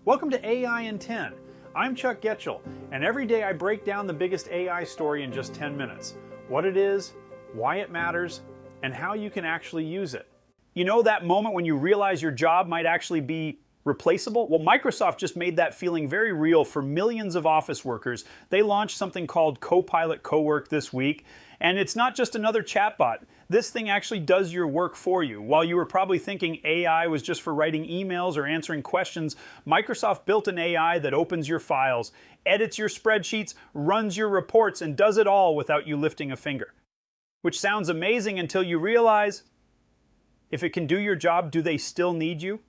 Welcome to AI in 10. I'm Chuck Getchell, and every day I break down the biggest AI story in just 10 minutes. What it is, why it matters, and how you can actually use it. You know that moment when you realize your job might actually be replaceable? Well, Microsoft just made that feeling very real for millions of office workers. They launched something called Copilot Cowork this week, and it's not just another chatbot. This thing actually does your work for you. While you were probably thinking AI was just for writing emails or answering questions, Microsoft built an AI that opens your files, edits your spreadsheets, runs your reports, and does it all without you lifting a finger. Which sounds amazing until you realize, if it can do your job, do they still need you?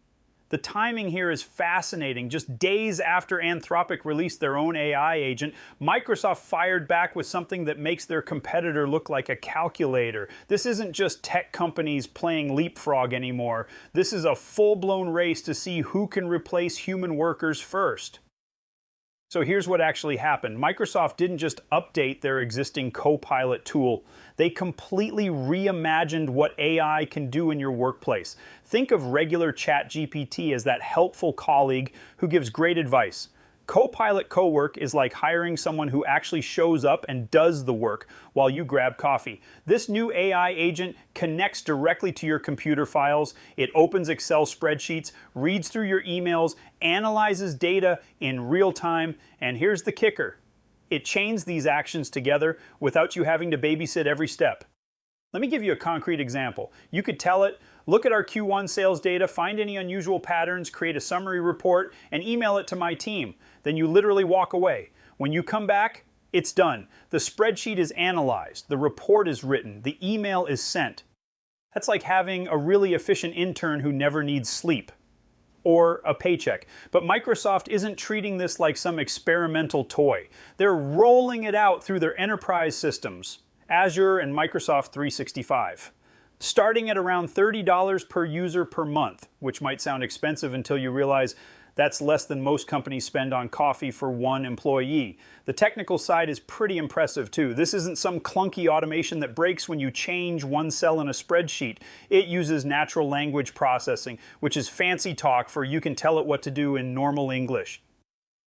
The timing here is fascinating. Just days after Anthropic released their own AI agent, Microsoft fired back with something that makes their competitor look like a calculator. This isn't just tech companies playing leapfrog anymore. This is a full-blown race to see who can replace human workers first. So here's what actually happened. Microsoft didn't just update their existing Copilot tool. They completely reimagined what AI can do in your workplace. Think of regular ChatGPT as that helpful colleague who gives great advice. Copilot Cowork is like hiring someone who actually shows up and does the work while you grab coffee. This new AI agent connects directly to your computer files. It opens Excel spreadsheets, reads through your emails, analyzes data in real time, and here's the kicker. It chains these actions together without you having to babysit every step. Let me give you a concrete example. You could tell it, look at our Q1 sales data, find any unusual patterns, create a summary report, and email it to my team. Then you literally walk away. When you come back, it's done. The spreadsheet is analyzed, the report is written, the email is sent. That's like having a really efficient intern who never needs sleep or a paycheck. But Microsoft isn't treating this like some experimental toy. They're rolling it out through their enterprise systems, Azure and Microsoft 365. Starting at around $30 per user per month, which might sound expensive until you realize that's less than most companies spend on coffee for one employee. The technical side is pretty impressive too. This isn't some clunky automation that breaks when you change one cell in a spreadsheet. It uses natural language processing, which is fancy talk for you can tell it what to do in normal English.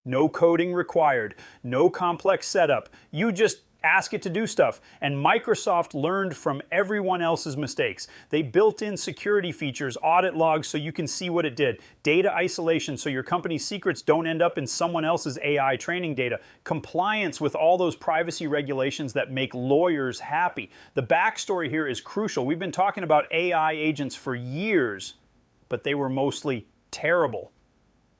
No coding required, no complex setup. You just ask it to do stuff. And Microsoft learned from everyone else's mistakes. They built in security features, audit logs so you can see what it did, data isolation so your company's secrets don't end up in someone else's AI training data, compliance with all those privacy regulations that make lawyers happy. The backstory here is crucial. We've been talking about AI agents for years, but they were mostly terrible.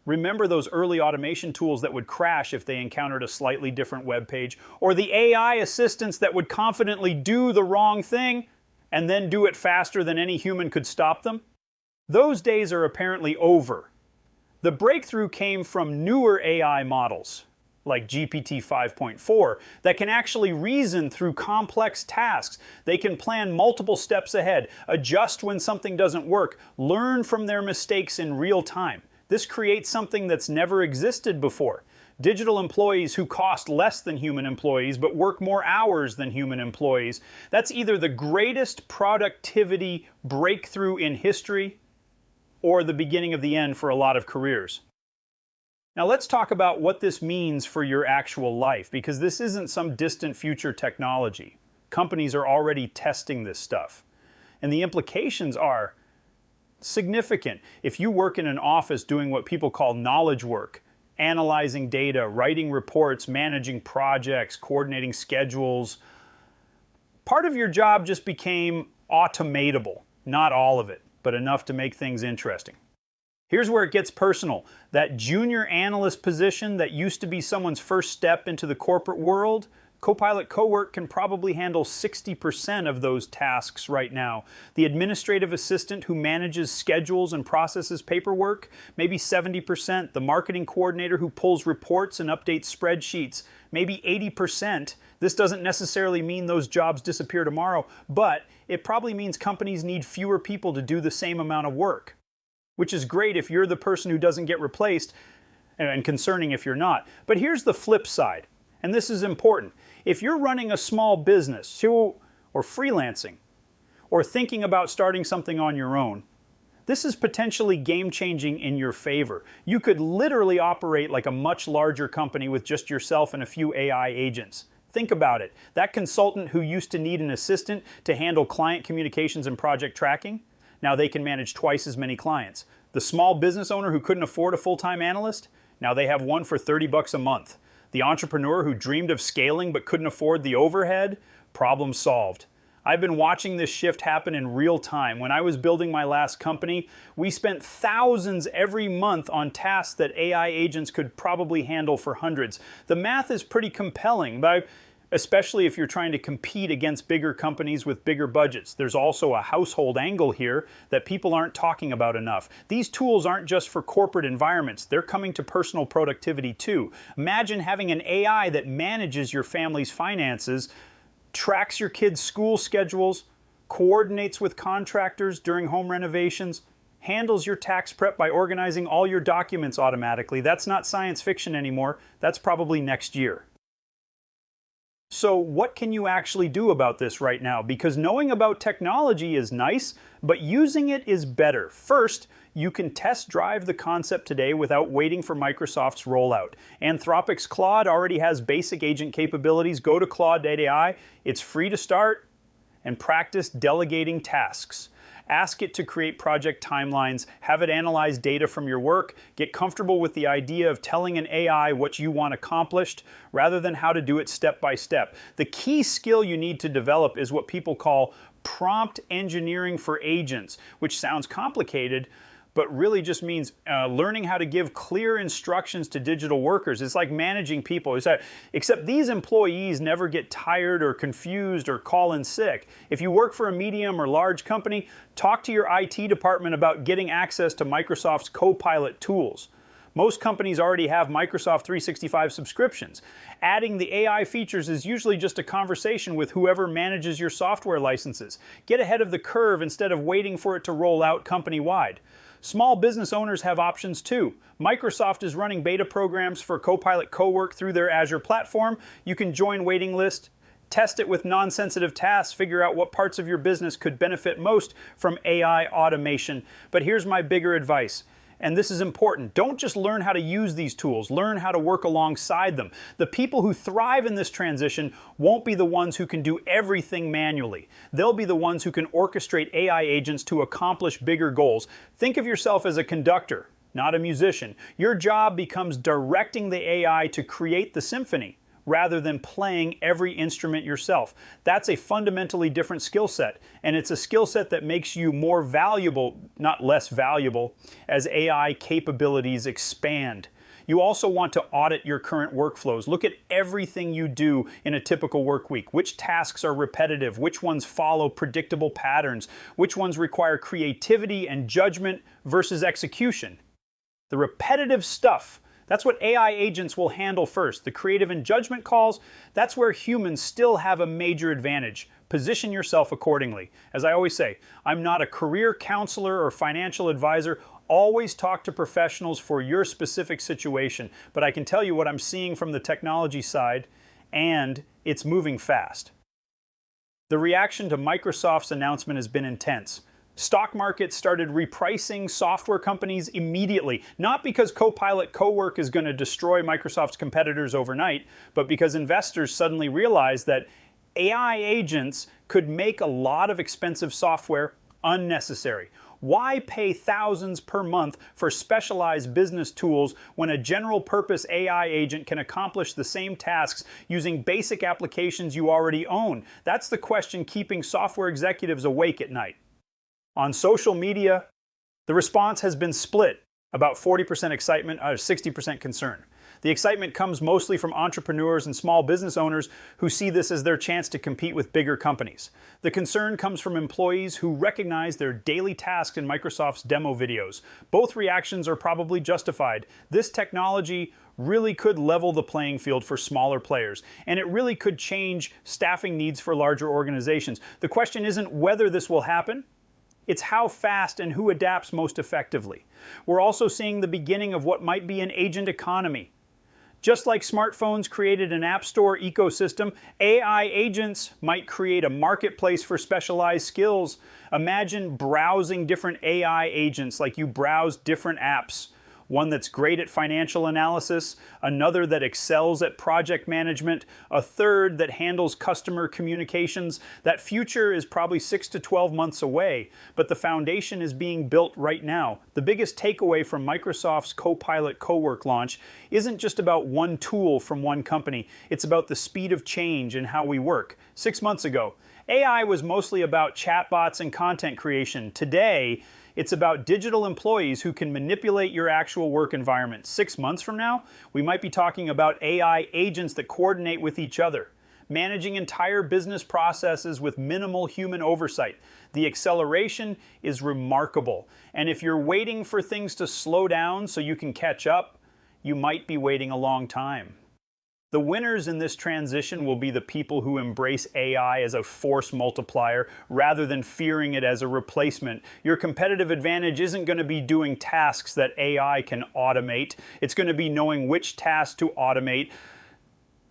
Remember those early automation tools that would crash if they encountered a slightly different web page, or the AI assistants that would confidently do the wrong thing and then do it faster than any human could stop them? Those days are apparently over. The breakthrough came from newer AI models, like GPT 5.4, that can actually reason through complex tasks. They can plan multiple steps ahead, adjust when something doesn't work, learn from their mistakes in real time. This creates something that's never existed before. Digital employees who cost less than human employees but work more hours than human employees. That's either the greatest productivity breakthrough in history or the beginning of the end for a lot of careers. Now let's talk about what this means for your actual life, because this isn't some distant future technology. Companies are already testing this stuff. And the implications are significant. If you work in an office doing what people call knowledge work, analyzing data, writing reports, managing projects, coordinating schedules, part of your job just became automatable. Not all of it, but enough to make things interesting. Here's where it gets personal. That junior analyst position that used to be someone's first step into the corporate world, Copilot Cowork can probably handle 60% of those tasks right now. The administrative assistant who manages schedules and processes paperwork, maybe 70%. The marketing coordinator who pulls reports and updates spreadsheets, maybe 80%. This doesn't necessarily mean those jobs disappear tomorrow, but it probably means companies need fewer people to do the same amount of work, which is great if you're the person who doesn't get replaced, and concerning if you're not. But here's the flip side, and this is important. If you're running a small business or freelancing or thinking about starting something on your own, This is potentially game-changing in your favor. You could literally operate like a much larger company with just yourself and a few AI agents. Think about it. That consultant who used to need an assistant to handle client communications and project tracking, now they can manage twice as many clients. The small business owner who couldn't afford a full-time analyst, now they have one for $30 a month. The entrepreneur who dreamed of scaling but couldn't afford the overhead, problem solved. I've been watching this shift happen in real time. When I was building my last company, we spent thousands every month on tasks that AI agents could probably handle for hundreds. The math is pretty compelling, but especially if you're trying to compete against bigger companies with bigger budgets. There's also a household angle here that people aren't talking about enough. These tools aren't just for corporate environments. They're coming to personal productivity too. Imagine having an AI that manages your family's finances, tracks your kids' school schedules, coordinates with contractors during home renovations, handles your tax prep by organizing all your documents automatically. That's not science fiction anymore. That's probably next year. So what can you actually do about this right now? Because knowing about technology is nice, but using it is better. First, you can test drive the concept today without waiting for Microsoft's rollout. Anthropic's Claude already has basic agent capabilities. Go to Claude.ai. It's free to start and practice delegating tasks. Ask it to create project timelines, have it analyze data from your work, get comfortable with the idea of telling an AI what you want accomplished rather than how to do it step by step. The key skill you need to develop is what people call prompt engineering for agents, which sounds complicated, but really just means learning how to give clear instructions to digital workers. It's like managing people. Except these employees never get tired or confused or call in sick. If you work for a medium or large company, talk to your IT department about getting access to Microsoft's Copilot tools. Most companies already have Microsoft 365 subscriptions. Adding the AI features is usually just a conversation with whoever manages your software licenses. Get ahead of the curve instead of waiting for it to roll out company-wide. Small business owners have options too. Microsoft is running beta programs for Copilot Cowork through their Azure platform. You can join waiting list, test it with non-sensitive tasks, figure out what parts of your business could benefit most from AI automation. But here's my bigger advice. And this is important. Don't just learn how to use these tools, learn how to work alongside them. The people who thrive in this transition won't be the ones who can do everything manually. They'll be the ones who can orchestrate AI agents to accomplish bigger goals. Think of yourself as a conductor, not a musician. Your job becomes directing the AI to create the symphony, rather than playing every instrument yourself. That's a fundamentally different skill set, and it's a skill set that makes you more valuable, not less valuable, as AI capabilities expand. You also want to audit your current workflows. Look at everything you do in a typical work week. Which tasks are repetitive? Which ones follow predictable patterns? Which ones require creativity and judgment versus execution? The repetitive stuff, that's what AI agents will handle first. The creative and judgment calls, that's where humans still have a major advantage. Position yourself accordingly. As I always say, I'm not a career counselor or financial advisor. Always talk to professionals for your specific situation. But I can tell you what I'm seeing from the technology side, and it's moving fast. The reaction to Microsoft's announcement has been intense. Stock markets started repricing software companies immediately, not because Copilot Cowork is going to destroy Microsoft's competitors overnight, but because investors suddenly realized that AI agents could make a lot of expensive software unnecessary. Why pay thousands per month for specialized business tools when a general purpose AI agent can accomplish the same tasks using basic applications you already own? That's the question keeping software executives awake at night. On social media, the response has been split, about 40% excitement, 60% concern. The excitement comes mostly from entrepreneurs and small business owners who see this as their chance to compete with bigger companies. The concern comes from employees who recognize their daily tasks in Microsoft's demo videos. Both reactions are probably justified. This technology really could level the playing field for smaller players, and it really could change staffing needs for larger organizations. The question isn't whether this will happen, it's how fast and who adapts most effectively. We're also seeing the beginning of what might be an agent economy. Just like smartphones created an app store ecosystem, AI agents might create a marketplace for specialized skills. Imagine browsing different AI agents like you browse different apps. One that's great at financial analysis, another that excels at project management, a third that handles customer communications. That future is probably 6 to 12 months away, but the foundation is being built right now. The biggest takeaway from Microsoft's Copilot Cowork launch isn't just about one tool from one company, it's about the speed of change in how we work. 6 months ago, AI was mostly about chatbots and content creation. Today, it's about digital employees who can manipulate your actual work environment. 6 months from now, we might be talking about AI agents that coordinate with each other, managing entire business processes with minimal human oversight. The acceleration is remarkable. And if you're waiting for things to slow down so you can catch up, you might be waiting a long time. The winners in this transition will be the people who embrace AI as a force multiplier rather than fearing it as a replacement. Your competitive advantage isn't going to be doing tasks that AI can automate. It's going to be knowing which tasks to automate,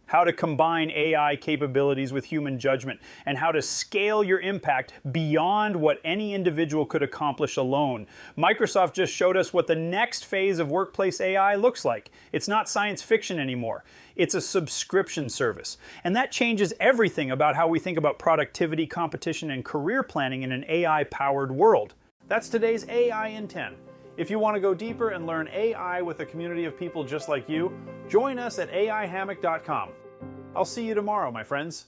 how to combine AI capabilities with human judgment, and how to scale your impact beyond what any individual could accomplish alone. Microsoft just showed us what the next phase of workplace AI looks like. It's not science fiction anymore. It's a subscription service. And that changes everything about how we think about productivity, competition, and career planning in an AI-powered world. That's today's AI in 10. If you want to go deeper and learn AI with a community of people just like you, join us at aihammock.com. I'll see you tomorrow, my friends.